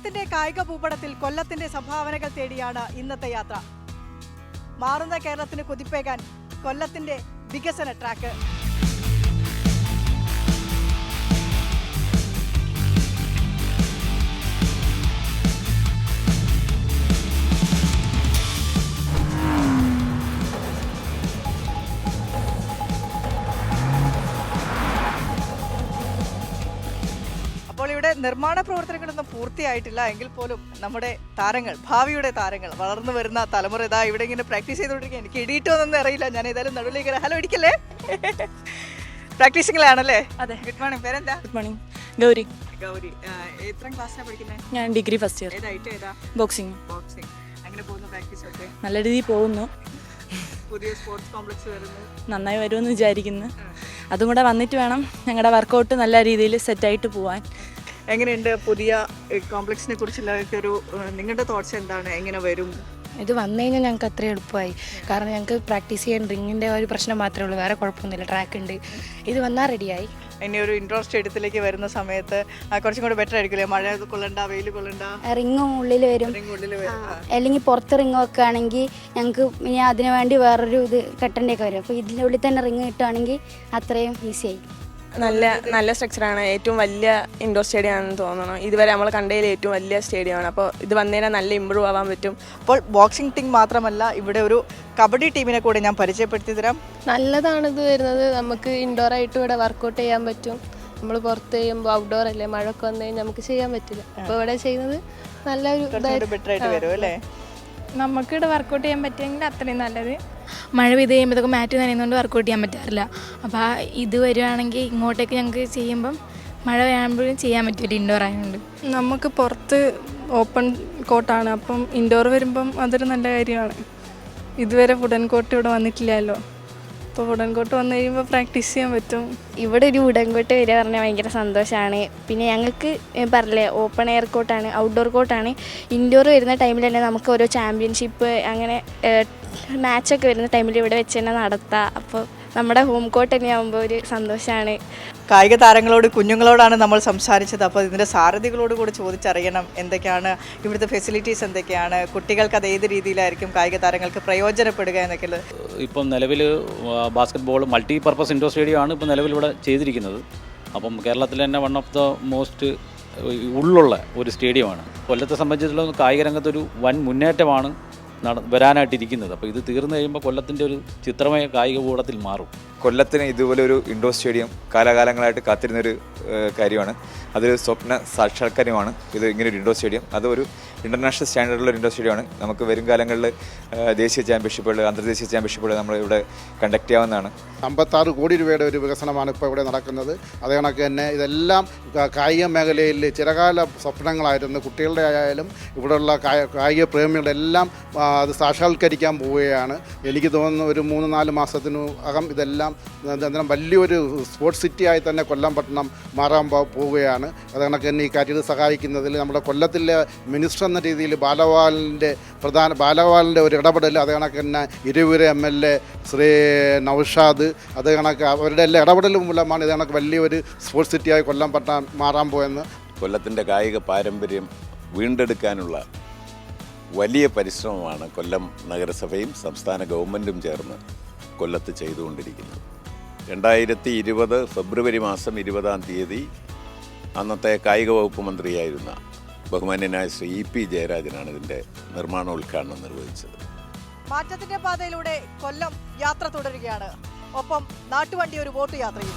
കേരളത്തിന്റെ കായിക ഭൂപടത്തിൽ കൊല്ലത്തിന്റെ സംഭാവനകൾ തേടിയാണ് ഇന്നത്തെ യാത്ര. മാറുന്ന കേരളത്തിന് കുതിപ്പേകാൻ കൊല്ലത്തിന്റെ വികസന ട്രാക്ക്. അപ്പോൾ ഇവിടെ നിർമ്മാണ പ്രവർത്തനങ്ങളൊന്നും പൂർത്തിയായിട്ടില്ല എങ്കിൽ പോലും നമ്മുടെ താരങ്ങൾ, ഭാവിയുടെ താരങ്ങൾ, വളർന്നു വരുന്ന തലമുറ ഇതാ ഇവിടെ ഇങ്ങനെ പ്രാക്ടീസ് ചെയ്തുകൊണ്ടിരിക്കുക. എനിക്ക് ഇടിയിട്ടോന്നൊന്നും അറിയില്ല. ഞാൻ ഏതായാലും നടുവിലേക്ക് ഹലോ ഇടിക്കല്ലേ. പ്രാക്ടീസിംഗിലാണല്ലേ? അതെ. Good morning. പേരെന്താ? Good morning. ഗൗരി. ഗൗരി, എത്രാം ക്ലാസ്സിലാണ് പഠിക്കുന്നത്? ഞാൻ ഡിഗ്രി ഫസ്റ്റ് ഇയർ. ഏതായിട്ട് ഏതാ? ബോക്സിംഗ്. ബോക്സിംഗ്. അങ്ങനെ പോകുന്നു പ്രാക്ടീസ് ഒക്കെ? നല്ല രീതിയിൽ പോകുന്നു. പുതിയ സ്പോർട്സ് കോംപ്ലക്സ് വരുന്നു. നന്നായി വരുമെന്ന് വിചാരിക്കുന്നു. അതും കൂടെ വന്നിട്ട് വേണം ഞങ്ങളുടെ വർക്കൗട്ട് നല്ല രീതിയിൽ സെറ്റായിട്ട് പോവാൻ. എങ്ങനെയുണ്ട് പുതിയ കോംപ്ലക്സിനെ കുറിച്ചുള്ള ഒരു നിങ്ങളുടെ തോട്ട്സ് എന്താണ്? എങ്ങനെ വരും? ഇത് വന്നു കഴിഞ്ഞാൽ ഞങ്ങൾക്ക് അത്രയും എളുപ്പമായി. കാരണം ഞങ്ങൾക്ക് പ്രാക്ടീസ് ചെയ്യാൻ റിങ്ങിൻ്റെ ഒരു പ്രശ്നം മാത്രമേ ഉള്ളൂ, വേറെ കുഴപ്പമൊന്നുമില്ല. ട്രാക്ക് ഉണ്ട്. ഇത് വന്നാൽ റെഡിയായി. ഇനി ഒരു ഇൻഡോർ സ്റ്റേഡിയത്തിലേക്ക് വരുന്ന സമയത്ത് കുറച്ചും കൂടെ ബെറ്റർ ആയിരിക്കില്ലേ? മഴ കൊള്ളണ്ട, വെയിൽ കൊള്ളണ്ട. റിങ്ങും ഉള്ളിൽ വരും. അല്ലെങ്കിൽ പുറത്ത് റിങ് വെക്കുകയാണെങ്കിൽ ഞങ്ങൾക്ക് ഇനി അതിനു വേണ്ടി വേറൊരു ഇത് കെട്ടേണ്ടിയൊക്കെ വരും. അപ്പോൾ ഇതിൻ്റെ ഉള്ളിൽ തന്നെ റിങ് കിട്ടുകയാണെങ്കിൽ അത്രയും ഈസിയായി. നല്ല സ്ട്രക്ചറാണ്. ഏറ്റവും വലിയ ഇൻഡോർ സ്റ്റേഡിയം ആണെന്ന് തോന്നണം. ഇതുവരെ നമ്മൾ കണ്ടതിൽ ഏറ്റവും വലിയ സ്റ്റേഡിയമാണ്. അപ്പോൾ ഇത് വന്നേരം നല്ല ഇമ്പ്രൂവ് ആവാൻ പറ്റും. അപ്പോൾ ബോക്സിംഗ് ടീം മാത്രമല്ല, ഇവിടെ ഒരു കബഡി ടീമിനെ കൂടെ ഞാൻ പരിചയപ്പെടുത്തി തരാം. നല്ലതാണ് ഇത് വരുന്നത്. നമുക്ക് ഇൻഡോർ ആയിട്ട് ഇവിടെ വർക്കൗട്ട് ചെയ്യാൻ പറ്റും. നമ്മൾ പുറത്ത് ചെയ്യുമ്പോൾ ഔട്ട്ഡോർ അല്ലേ, മഴയൊക്കെ വന്നു കഴിഞ്ഞാൽ നമുക്ക് ചെയ്യാൻ പറ്റില്ല. അപ്പോൾ ഇവിടെ ചെയ്യുന്നത് നല്ലൊരു ബെറ്റർ ആയിട്ട് വരും അല്ലേ? നമുക്കിവിടെ വർക്കൗട്ട് ചെയ്യാൻ പറ്റുമെങ്കിൽ അത്രയും നല്ലത്. മഴ പെയ്ത് കഴിയുമ്പോഴത്തേക്ക് മാറ്റ് നനയുന്നതുകൊണ്ട് വർക്കൗട്ട് ചെയ്യാൻ പറ്റാറില്ല. അപ്പോൾ ഇത് വരുവാണെങ്കിൽ ഇങ്ങോട്ടേക്ക് ഞങ്ങൾക്ക് ചെയ്യുമ്പം മഴ വീഴുമ്പോഴും ചെയ്യാൻ പറ്റില്ല, ഇൻഡോർ ആയതുകൊണ്ട്. നമുക്ക് പുറത്ത് ഓപ്പൺ കോട്ടാണ്, അപ്പം ഇൻഡോർ വരുമ്പം അതൊരു നല്ല കാര്യമാണ്. ഇതുവരെ വുഡൻ കോട്ട് ഇവിടെ വന്നിട്ടില്ലല്ലോ. അപ്പോൾ വുഡൻ കോട്ട് വന്നു കഴിയുമ്പോൾ പ്രാക്ടീസ് ചെയ്യാൻ പറ്റും. ഇവിടെ ഒരു വുഡൻ കോട്ട് വരിക പറഞ്ഞാൽ ഭയങ്കര സന്തോഷമാണ്. പിന്നെ ഞങ്ങൾക്ക് പറഞ്ഞില്ലേ, ഓപ്പൺ എയർ കോട്ടാണ്, ഔട്ട്ഡോർ കോട്ടാണ്. ഇൻഡോർ വരുന്ന ടൈമിൽ തന്നെ നമുക്ക് ഓരോ ചാമ്പ്യൻഷിപ്പ് അങ്ങനെ മാച്ചൊക്കെ വരുന്ന ടൈമിൽ ഇവിടെ വെച്ച് തന്നെ നടത്താം. അപ്പോൾ നമ്മുടെ ഹോം കോട്ട് തന്നെ ആകുമ്പോൾ ഒരു സന്തോഷമാണ്. കായിക താരങ്ങളോട്, കുഞ്ഞുങ്ങളോടാണ് നമ്മൾ സംസാരിച്ചത്. അപ്പോൾ ഇതിൻ്റെ സാരഥികളോട് കൂടെ ചോദിച്ചറിയണം എന്തൊക്കെയാണ് ഇവിടുത്തെ ഫെസിലിറ്റീസ്, എന്തൊക്കെയാണ് കുട്ടികൾക്ക്, അത് ഏത് രീതിയിലായിരിക്കും കായിക താരങ്ങൾക്ക് പ്രയോജനപ്പെടുക എന്നൊക്കെയുള്ളത്. ഇപ്പം നിലവിൽ basketball multi purpose indoor സ്റ്റേഡിയമാണ് ഇപ്പം നിലവിലിവിടെ ചെയ്തിരിക്കുന്നത്. അപ്പം കേരളത്തിൽ തന്നെ വൺ ഓഫ് ദ മോസ്റ്റ് ഉള്ളുള്ള ഒരു സ്റ്റേഡിയമാണ്. കൊല്ലത്തെ സംബന്ധിച്ചിടത്തോളം കായിക രംഗത്തൊരു വൻ മുന്നേറ്റമാണ് വരാനായിട്ടിരിക്കുന്നത്. അപ്പോൾ ഇത് തീർന്നു കഴിയുമ്പോൾ കൊല്ലത്തിൻ്റെ ഒരു ചിത്രമയ കായിക ഭൂപടത്തിൽ മാറും. കൊല്ലത്തിന് ഇതുപോലെ ഒരു ഇൻഡോർ സ്റ്റേഡിയം കാലാകാലങ്ങളായിട്ട് കാത്തിരുന്നൊരു കാര്യമാണ്. അതൊരു സ്വപ്ന സാക്ഷാത്കാരമാണ് ഇത്, ഇങ്ങനൊരു ഇൻഡോർ സ്റ്റേഡിയം. അതൊരു ഇൻ്റർനാഷണൽ സ്റ്റാൻഡേർഡുള്ള ഒരു ഇൻഡോർ സ്റ്റേഡിയമാണ്. നമുക്ക് വരും കാലങ്ങളിൽ ദേശീയ ചാമ്പ്യൻഷിപ്പുകൾ, അന്തർദേശീയ ചാമ്പ്യൻഷിപ്പുകൾ നമ്മൾ ഇവിടെ കണ്ടക്ട് ചെയ്യാവുന്നതാണ്. 56 കോടി രൂപയുടെ ഒരു വികസനമാണ് ഇപ്പോൾ ഇവിടെ നടക്കുന്നത്. അതേ കണക്ക് തന്നെ ഇതെല്ലാം കായിക മേഖലയിൽ ചിരകാല സ്വപ്നങ്ങളായിരുന്നു. കുട്ടികളുടെ ആയാലും ഇവിടെയുള്ള കായിക പ്രേമികളുടെ എല്ലാം അത് സാക്ഷാത്കരിക്കാൻ പോവുകയാണ്. എനിക്ക് തോന്നുന്നു ഒരു 3-4 മാസത്തിനു അകം ഇതെല്ലാം വലിയൊരു സ്പോർട്സ് സിറ്റിയായി തന്നെ കൊല്ലം പട്ടണം മാറാൻ പോവുകയാണ്. അത് കണക്ക് തന്നെ ഈ കാര്യത്തിൽ സഹായിക്കുന്നതിൽ നമ്മുടെ കൊല്ലത്തിലെ മിനിസ്റ്റർ എന്ന രീതിയിൽ ബാലഗോപാലിൻ്റെ ഒരു ഇടപെടൽ, അത് കണക്ക് തന്നെ ഇരുവൂര് MLA ശ്രീ നൗഷാദ്, അത് കണക്ക് അവരുടെ എല്ലാ ഇടപെടലും മൂലമാണ് ഇത് കണക്ക് വലിയൊരു സ്പോർട്സ് സിറ്റിയായി കൊല്ലം പട്ടണം മാറാൻ പോയെന്ന്. കൊല്ലത്തിൻ്റെ കായിക പാരമ്പര്യം വീണ്ടെടുക്കാനുള്ള വലിയ പരിശ്രമമാണ് കൊല്ലം നഗരസഭയും സംസ്ഥാന ഗവൺമെൻറ്റും ചേർന്ന് കൊല്ലത്ത് ചെയ്തുകൊണ്ടിരിക്കുന്നത്. 2020 ഫെബ്രുവരി മാസം 20-ാം തീയതി അന്നത്തെ കായിക വകുപ്പ് മന്ത്രിയായിരുന്ന ബഹുമാന്യനായ ശ്രീ EP ജയരാജനാണ് ഇതിൻ്റെ നിർമ്മാണോദ്ഘാടനം നിർവഹിച്ചത്. മാറ്റത്തിന്റെ പാതയിലൂടെ കൊല്ലം യാത്ര തുടരുകയാണ്. ഒപ്പം നാട്ടുവണ്ടി ഒരു വോട്ട് യാത്രയും.